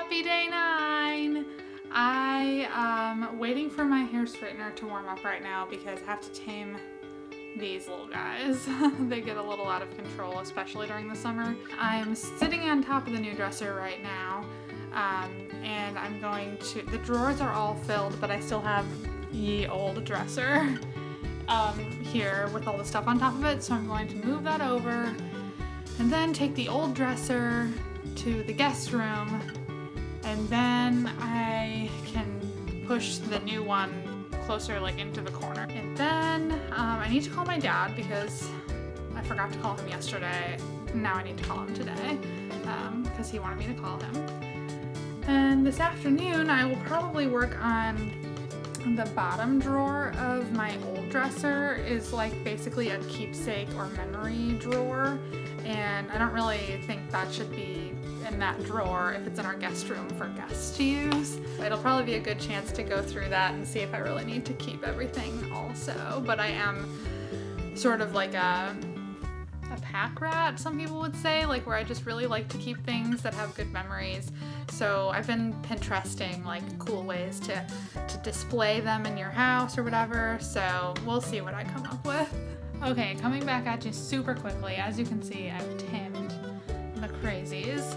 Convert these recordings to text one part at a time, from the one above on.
Happy day 9! I am waiting for my hair straightener to warm up right now because I have to tame these little guys. They get a little out of control, especially during the summer. I'm sitting on top of the new dresser right now, and I'm going to, the drawers are all filled, but I still have ye old dresser here with all the stuff on top of it, so I'm going to move that over and then take the old dresser to the guest room, and then I can push the new one closer like into the corner. And then I need to call my dad because I forgot to call him yesterday. Now I need to call him today because he wanted me to call him. And this afternoon I will probably work on the bottom drawer of my old dresser. Is like basically a keepsake or memory drawer, and I don't really think that should be in that drawer if it's in our guest room for guests to use. It'll probably be a good chance to go through that and see if I really need to keep everything also. But I am sort of like a pack rat, some people would say, like where I just really like to keep things that have good memories. So I've been Pinteresting like cool ways to display them in your house or whatever. So we'll see what I come up with. Okay, coming back at you super quickly. As you can see, I've tamed the crazies.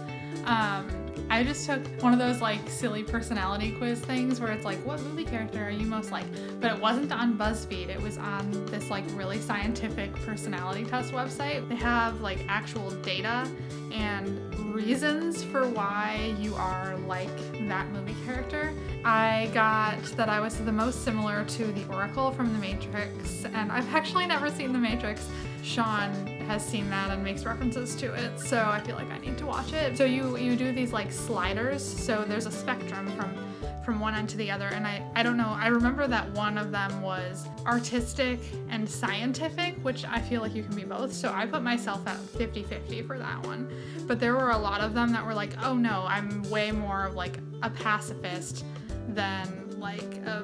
I just took one of those like silly personality quiz things where it's like, what movie character are you most like? But it wasn't on BuzzFeed, it was on this like really scientific personality test website. They have like actual data and reasons for why you are like that movie character. I got that I was the most similar to the Oracle from The Matrix, and I've actually never seen The Matrix. Sean has seen that and makes references to it, so I feel like I need to watch it. So you do these like sliders, so there's a spectrum from one end to the other, and I don't know, I remember that one of them was artistic and scientific, which I feel like you can be both, so I put myself at 50-50 for that one. But there were a lot of them that were like, oh no, I'm way more of like a pacifist than like a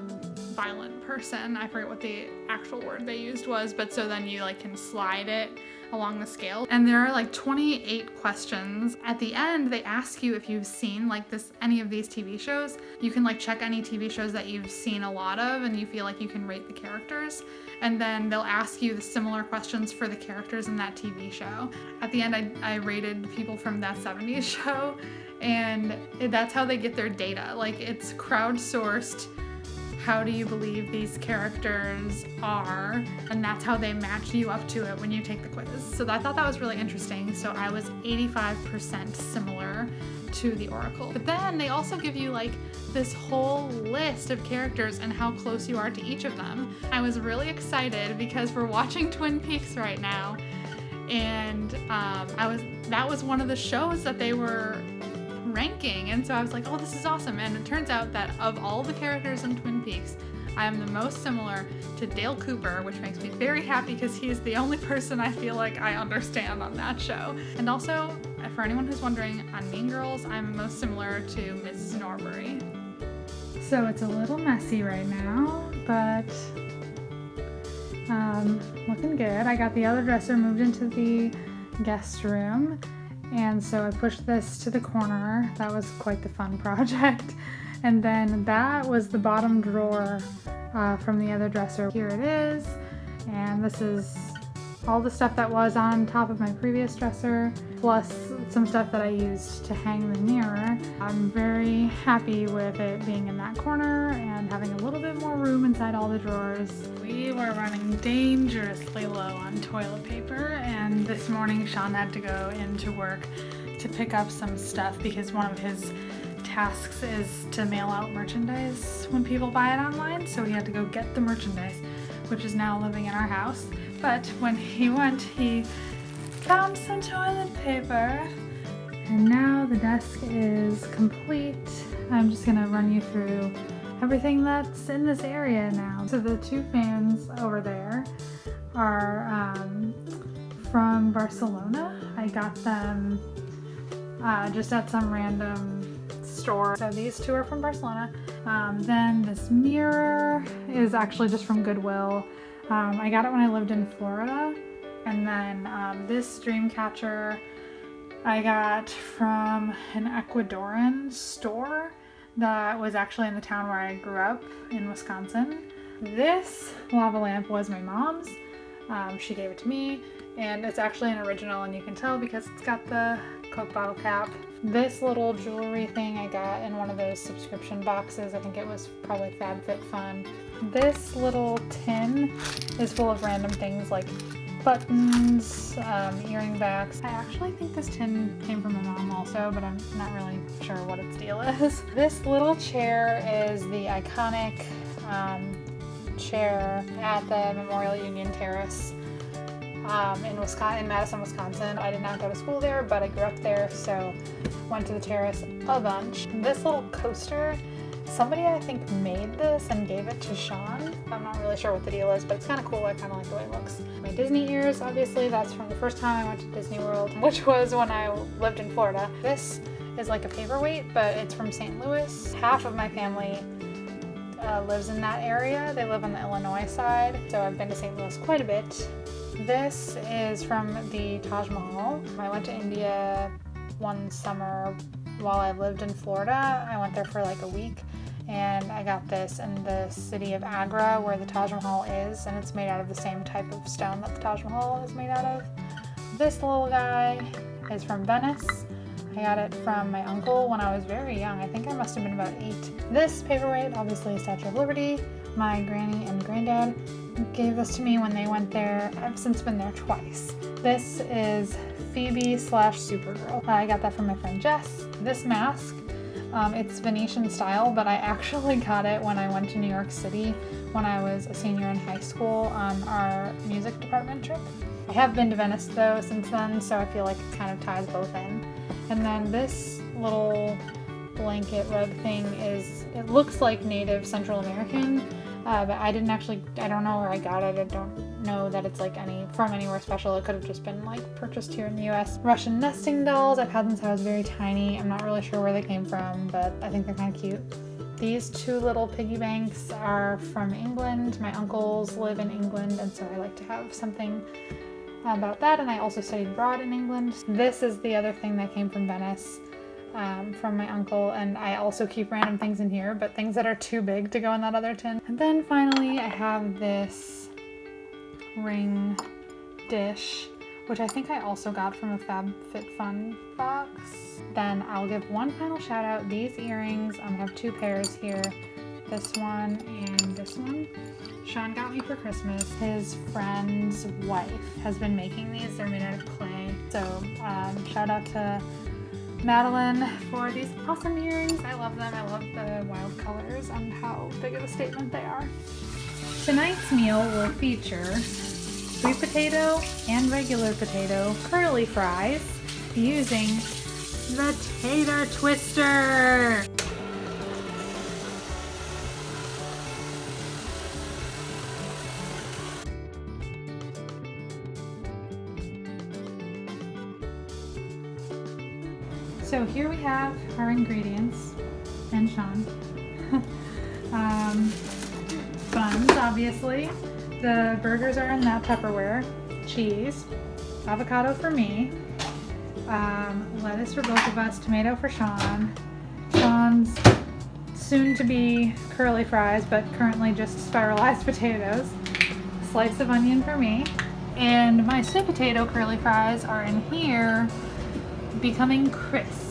violent person. I forget what the actual word they used was, but so then you like can slide it along the scale. And there are like 28 questions. At the end, they ask you if you've seen like any of these TV shows. You can like check any TV shows that you've seen a lot of and you feel like you can rate the characters. And then they'll ask you the similar questions for the characters in that TV show. At the end, I rated people from that 70s show, and that's how they get their data. Like it's crowdsourced. How do you believe these characters are? And that's how they match you up to it when you take the quiz. So I thought that was really interesting. So I was 85% similar to the Oracle. But then they also give you like this whole list of characters and how close you are to each of them. I was really excited because we're watching Twin Peaks right now, and that was one of the shows that they were ranking, and so I was like, oh, this is awesome. And it turns out that of all the characters in Twin Peaks, I am the most similar to Dale Cooper, which makes me very happy because he's the only person I feel like I understand on that show. And also, for anyone who's wondering, on Mean Girls, I'm most similar to Mrs. Norbury. So it's a little messy right now, but looking good. I got the other dresser moved into the guest room, and so I pushed this to the corner. That was quite the fun project. And then that was the bottom drawer from the other dresser. Here it is. And this is all the stuff that was on top of my previous dresser, plus some stuff that I used to hang the mirror. I'm very happy with it being in that corner and having a little bit more room inside all the drawers. We were running dangerously low on toilet paper, and this morning Sean had to go into work to pick up some stuff because one of his tasks is to mail out merchandise when people buy it online, so he had to go get the merchandise, which is now living in our house. But when he went, he found some toilet paper, and now the desk is complete. I'm just gonna run you through everything that's in this area now. So the two fans over there are from Barcelona. I got them just at some random store. So these two are from Barcelona. Then this mirror is actually just from Goodwill. I got it when I lived in Florida. And then this dream catcher I got from an Ecuadorian store that was actually in the town where I grew up in Wisconsin. This lava lamp was my mom's. She gave it to me, and it's actually an original, and you can tell because it's got the Coke bottle cap. This little jewelry thing I got in one of those subscription boxes. I think it was probably FabFitFun. This little tin is full of random things like buttons, earring backs. I actually think this tin came from my mom also, but I'm not really sure what its deal is. This little chair is the iconic chair at the Memorial Union Terrace in Madison, Wisconsin. I did not go to school there, but I grew up there, so went to the terrace a bunch. This little coaster, somebody I think made this and gave it to Sean. I'm not really sure what the deal is, but it's kind of cool. I kind of like the way it looks. My Disney ears, obviously, that's from the first time I went to Disney World, which was when I lived in Florida. This is like a paperweight, but it's from St. Louis. Half of my family lives in that area. They live on the Illinois side, so I've been to St. Louis quite a bit. This is from the Taj Mahal. I went to India one summer while I lived in Florida. I went there for like a week, and I got this in the city of Agra where the Taj Mahal is, and it's made out of the same type of stone that the Taj Mahal is made out of. This little guy is from Venice. I got it from my uncle when I was very young. I think I must have been about 8. This paperweight, obviously a Statue of Liberty. My granny and granddad gave this to me when they went there. I've since been there twice. This is Phoebe/Supergirl. I got that from my friend Jess. This mask, it's Venetian style, but I actually got it when I went to New York City when I was a senior in high school on our music department trip. I have been to Venice though since then, so I feel like it kind of ties both in. And then this little blanket rug thing it looks like native Central American, but I don't know where I got it. I don't know that it's like from anywhere special. It could have just been like purchased here in the US. Russian nesting dolls I've had since I was very tiny. I'm not really sure where they came from, but I think they're kind of cute. These 2 little piggy banks are from England. My uncles live in England, and so I like to have something about that, and I also studied abroad in England. This is the other thing that came from Venice from my uncle, and I also keep random things in here, but things that are too big to go in that other tin. And then finally I have this ring dish, which I think I also got from a FabFitFun box. Then I'll give one final shout out. These earrings, I have 2 pairs here, this one and this one. Sean got me for Christmas. His friend's wife has been making these. They're made out of clay. So shout out to Madeline for these awesome earrings. I love them. I love the wild colors and how big of a statement they are. Tonight's meal will feature sweet potato and regular potato curly fries using the tater twister. So here we have our ingredients, and Sean. Buns, obviously. The burgers are in that Tupperware. Cheese. Avocado for me. Lettuce for both of us. Tomato for Sean. Sean's soon-to-be curly fries, but currently just spiralized potatoes. Slice of onion for me. And my sweet potato curly fries are in here, becoming crisp.